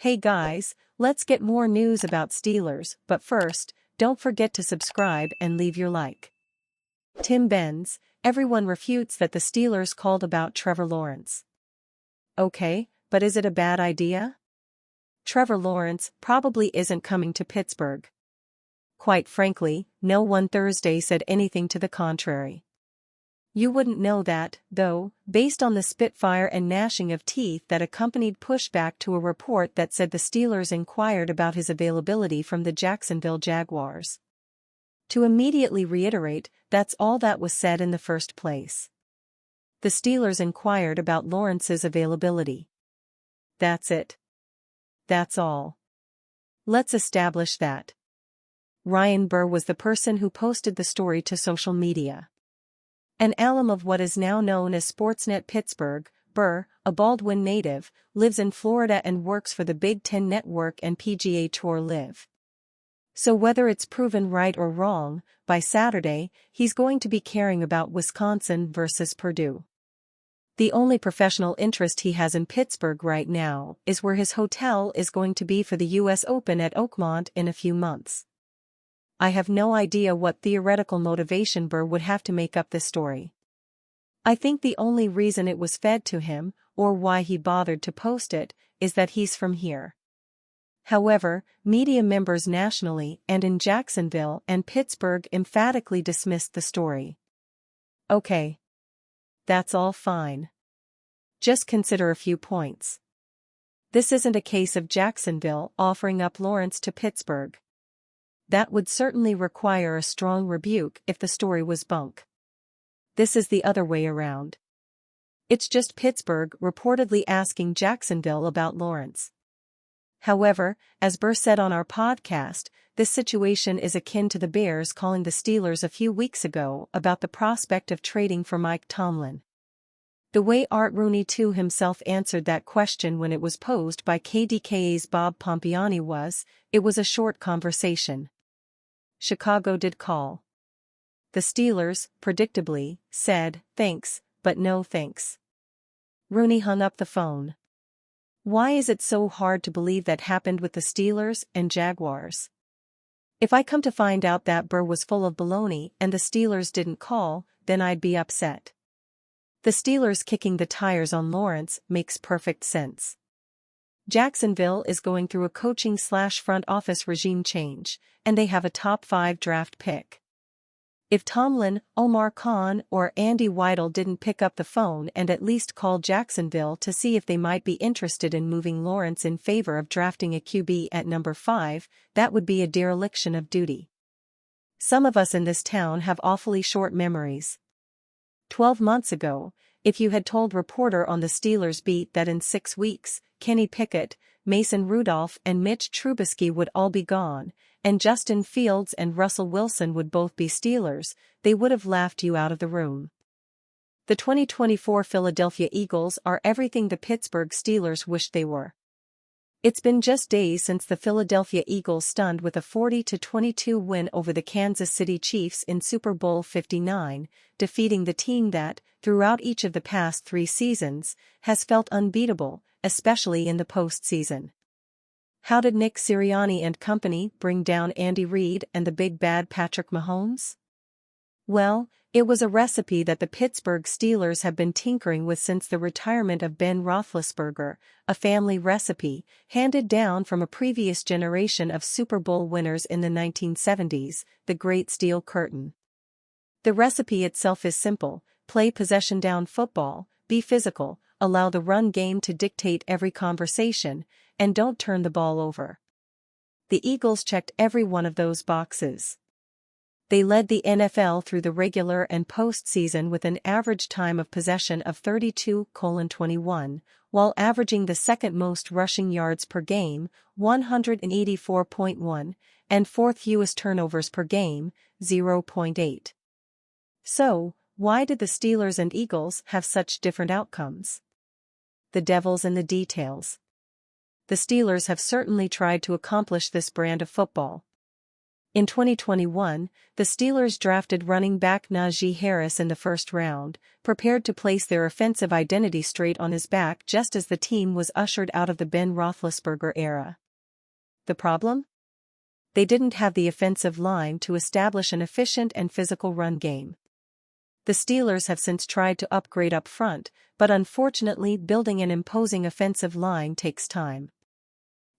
Hey guys, let's get more news about Steelers, but first, don't forget to subscribe and leave your like. Tim Benz, everyone refutes that the Steelers called about Trevor Lawrence. Okay, but is it a bad idea? Trevor Lawrence probably isn't coming to Pittsburgh. Quite frankly, no one Thursday said anything to the contrary. You wouldn't know that, though, based on the spitfire and gnashing of teeth that accompanied pushback to a report that said the Steelers inquired about his availability from the Jacksonville Jaguars. To immediately reiterate, that's all that was said in the first place. The Steelers inquired about Lawrence's availability. That's it. That's all. Let's establish that. Ryan Burr was the person who posted the story to social media. An alum of what is now known as Sportsnet Pittsburgh, Burr, a Baldwin native, lives in Florida and works for the Big Ten Network and PGA Tour Live. So whether it's proven right or wrong, by Saturday, he's going to be caring about Wisconsin versus Purdue. The only professional interest he has in Pittsburgh right now is where his hotel is going to be for the US Open at Oakmont in a few months. I have no idea what theoretical motivation Burr would have to make up this story. I think the only reason it was fed to him, or why he bothered to post it, is that he's from here. However, media members nationally and in Jacksonville and Pittsburgh emphatically dismissed the story. Okay. That's all fine. Just consider a few points. This isn't a case of Jacksonville offering up Lawrence to Pittsburgh. That would certainly require a strong rebuke if the story was bunk. This is the other way around. It's just Pittsburgh reportedly asking Jacksonville about Lawrence. However, as Burr said on our podcast, this situation is akin to the Bears calling the Steelers a few weeks ago about the prospect of trading for Mike Tomlin. The way Art Rooney II himself answered that question when it was posed by KDKA's Bob Pompiani was, it was a short conversation. Chicago did call. The Steelers, predictably, said, thanks, but no thanks. Rooney hung up the phone. Why is it so hard to believe that happened with the Steelers and Jaguars? If I come to find out that Burr was full of baloney and the Steelers didn't call, then I'd be upset. The Steelers kicking the tires on Lawrence makes perfect sense. Jacksonville is going through a coaching/front office regime change, and they have a top 5 draft pick. If Tomlin, Omar Khan or Andy Weidel didn't pick up the phone and at least call Jacksonville to see if they might be interested in moving Lawrence in favor of drafting a QB at number 5, that would be a dereliction of duty. Some of us in this town have awfully short memories. 12 months ago, if you had told reporter on the Steelers beat that in 6 weeks, Kenny Pickett, Mason Rudolph and Mitch Trubisky would all be gone, and Justin Fields and Russell Wilson would both be Steelers, they would have laughed you out of the room. The 2024 Philadelphia Eagles are everything the Pittsburgh Steelers wished they were. It's been just days since the Philadelphia Eagles stunned with a 40-22 win over the Kansas City Chiefs in Super Bowl 59, defeating the team that, throughout each of the past 3 seasons, has felt unbeatable, especially in the postseason. How did Nick Sirianni and company bring down Andy Reid and the big bad Patrick Mahomes? Well, it was a recipe that the Pittsburgh Steelers have been tinkering with since the retirement of Ben Roethlisberger, a family recipe handed down from a previous generation of Super Bowl winners in the 1970s, the Great Steel Curtain. The recipe itself is simple: play possession-down football, be physical, allow the run game to dictate every conversation, and don't turn the ball over. The Eagles checked every one of those boxes. They led the NFL through the regular and postseason with an average time of possession of 32:21, while averaging the second most rushing yards per game, 184.1, and fourth fewest turnovers per game, 0.8. So, why did the Steelers and Eagles have such different outcomes? The devil's in the details. The Steelers have certainly tried to accomplish this brand of football. In 2021, the Steelers drafted running back Najee Harris in the first round, prepared to place their offensive identity straight on his back just as the team was ushered out of the Ben Roethlisberger era. The problem? They didn't have the offensive line to establish an efficient and physical run game. The Steelers have since tried to upgrade up front, but unfortunately building an imposing offensive line takes time.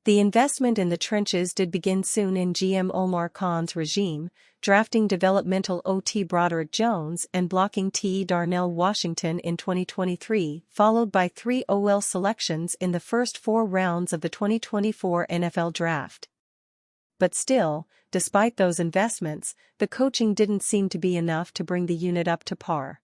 The investment in the trenches did begin soon in GM Omar Khan's regime, drafting developmental OT Broderick Jones and blocking TE Darnell Washington in 2023, followed by 3 OL selections in the first 4 rounds of the 2024 NFL Draft. But still, despite those investments, the coaching didn't seem to be enough to bring the unit up to par.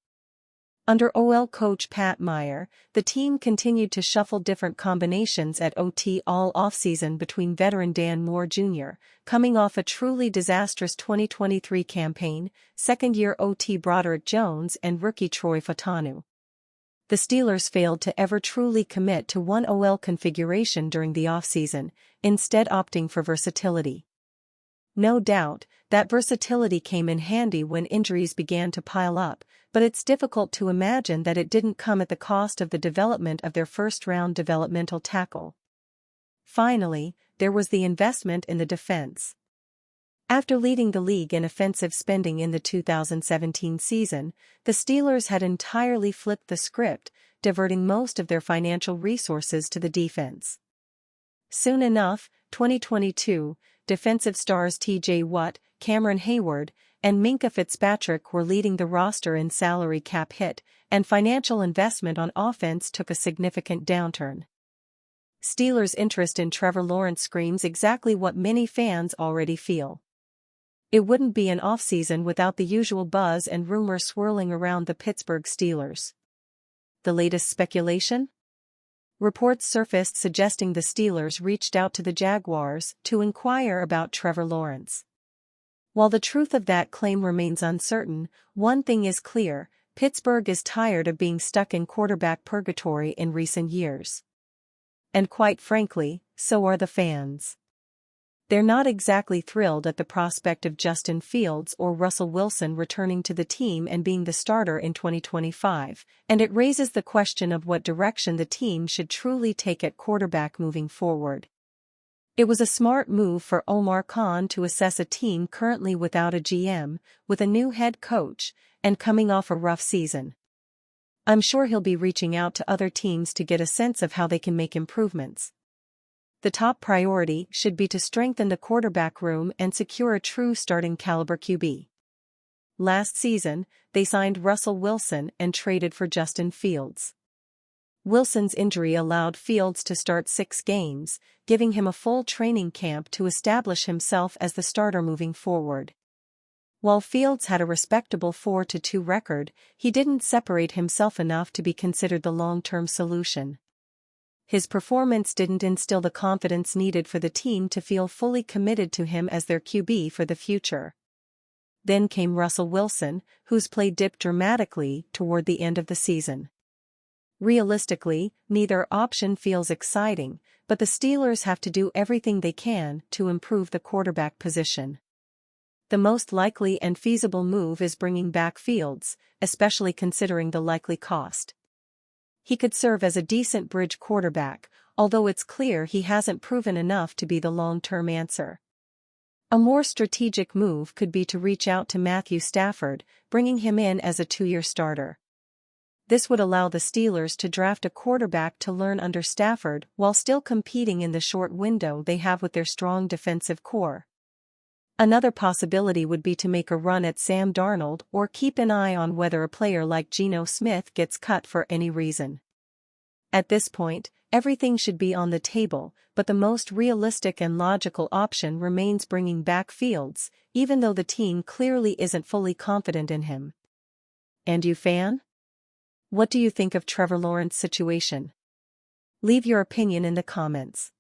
Under OL coach Pat Meyer, the team continued to shuffle different combinations at OT all offseason between veteran Dan Moore Jr., coming off a truly disastrous 2023 campaign, second-year OT Broderick Jones and rookie Troy Fautanu. The Steelers failed to ever truly commit to one OL configuration during the offseason, instead opting for versatility. No doubt, that versatility came in handy when injuries began to pile up, but it's difficult to imagine that it didn't come at the cost of the development of their first-round developmental tackle. Finally, there was the investment in the defense. After leading the league in offensive spending in the 2017 season, the Steelers had entirely flipped the script, diverting most of their financial resources to the defense. Soon enough, 2022, defensive stars T.J. Watt, Cameron Hayward, and Minkah Fitzpatrick were leading the roster in salary cap hit, and financial investment on offense took a significant downturn. Steelers' interest in Trevor Lawrence screams exactly what many fans already feel. It wouldn't be an offseason without the usual buzz and rumor swirling around the Pittsburgh Steelers. The latest speculation? Reports surfaced suggesting the Steelers reached out to the Jaguars to inquire about Trevor Lawrence. While the truth of that claim remains uncertain, one thing is clear: Pittsburgh is tired of being stuck in quarterback purgatory in recent years. And quite frankly, so are the fans. They're not exactly thrilled at the prospect of Justin Fields or Russell Wilson returning to the team and being the starter in 2025, and it raises the question of what direction the team should truly take at quarterback moving forward. It was a smart move for Omar Khan to assess a team currently without a GM, with a new head coach, and coming off a rough season. I'm sure he'll be reaching out to other teams to get a sense of how they can make improvements. The top priority should be to strengthen the quarterback room and secure a true starting caliber QB. Last season, they signed Russell Wilson and traded for Justin Fields. Wilson's injury allowed Fields to start 6 games, giving him a full training camp to establish himself as the starter moving forward. While Fields had a respectable 4-2 record, he didn't separate himself enough to be considered the long-term solution. His performance didn't instill the confidence needed for the team to feel fully committed to him as their QB for the future. Then came Russell Wilson, whose play dipped dramatically toward the end of the season. Realistically, neither option feels exciting, but the Steelers have to do everything they can to improve the quarterback position. The most likely and feasible move is bringing back Fields, especially considering the likely cost. He could serve as a decent bridge quarterback, although it's clear he hasn't proven enough to be the long-term answer. A more strategic move could be to reach out to Matthew Stafford, bringing him in as a 2-year starter. This would allow the Steelers to draft a quarterback to learn under Stafford while still competing in the short window they have with their strong defensive core. Another possibility would be to make a run at Sam Darnold or keep an eye on whether a player like Geno Smith gets cut for any reason. At this point, everything should be on the table, but the most realistic and logical option remains bringing back Fields, even though the team clearly isn't fully confident in him. And you, fan? What do you think of Trevor Lawrence's situation? Leave your opinion in the comments.